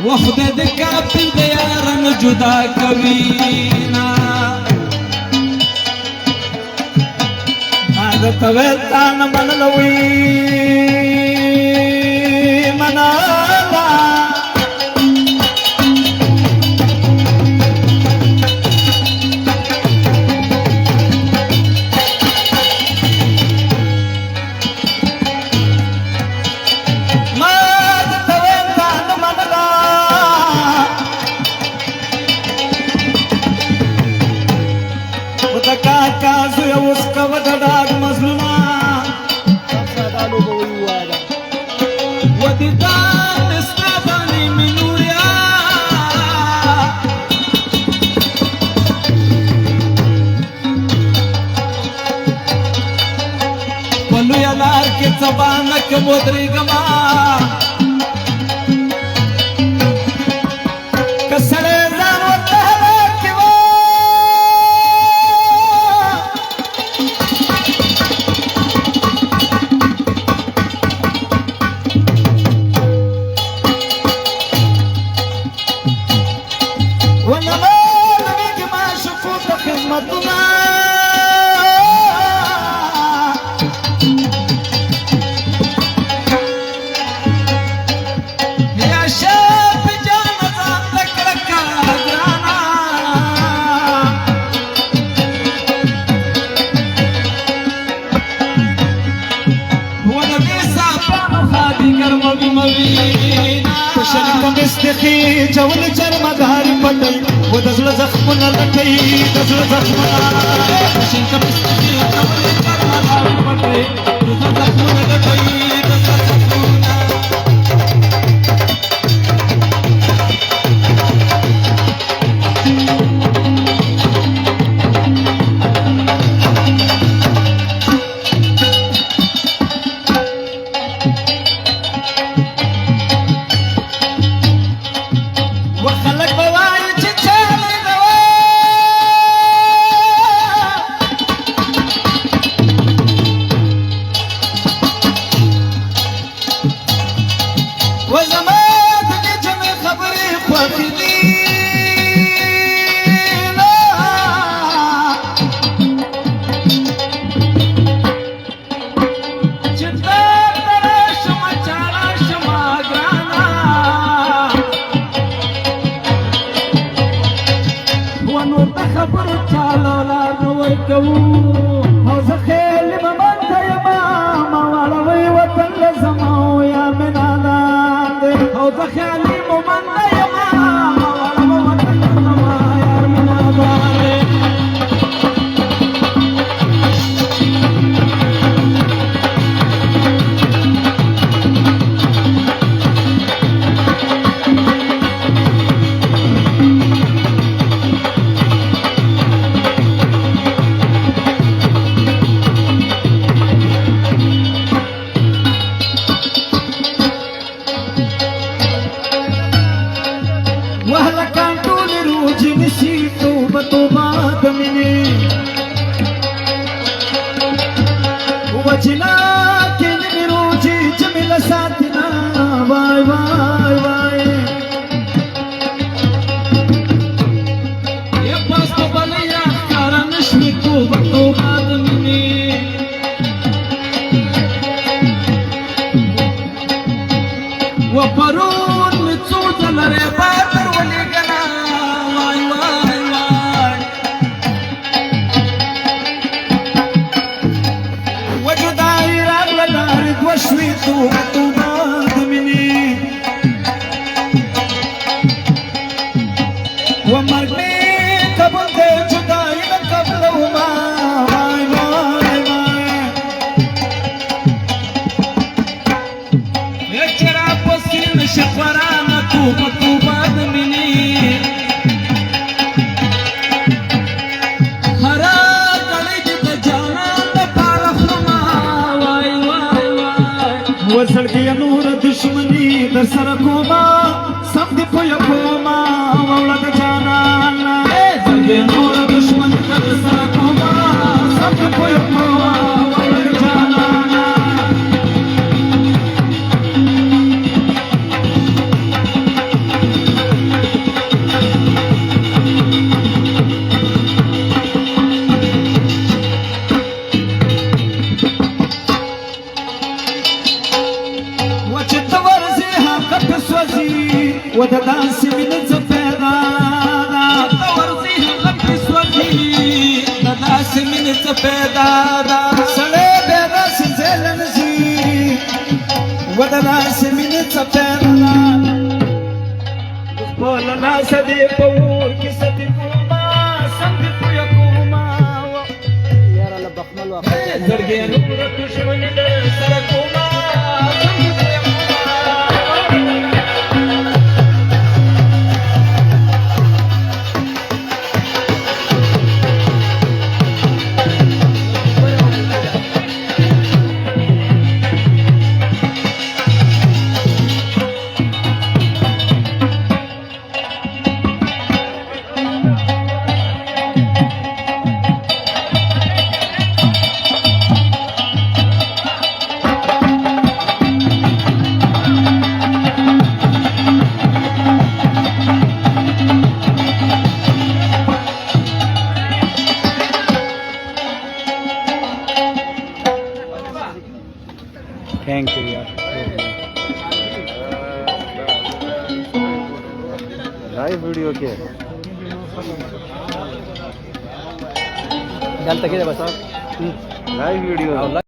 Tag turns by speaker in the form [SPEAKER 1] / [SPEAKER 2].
[SPEAKER 1] وخدای د کافر د یارانو جدا کوینا ما درته ویل تا نه منلوي مناله زبانك مدرقما كسر زان والتهلك وانا ما نبيك ما شفوت خدمتنا شرکم استخی جول چرم داری پتی و دزل زخمنا لکی دزل زخمنا شرکم استخی جول چرم داری پتی و دزل زخمنا لکی دزل زخمنا وزړګي نور دشمني در سره کوما سم دي په کوما ولګ جانا زړګي نور دشمني در سره کوما سم دي په کوما ولګ جانا वददास मिनच पैदा वरती लपी स्वती ददास मिनच पैदा सळे बेदास झेलनसी वददास मिनच पैदा बोलना सदे पौर की सती कुमा संग पुय कुमा
[SPEAKER 2] याराला बकमल वापस
[SPEAKER 1] जडगे नूर दुश्मन सर कुमा संग पुय
[SPEAKER 2] थैंक यू यार लाइव वीडियो के डालता क्या बस लाइव वीडियो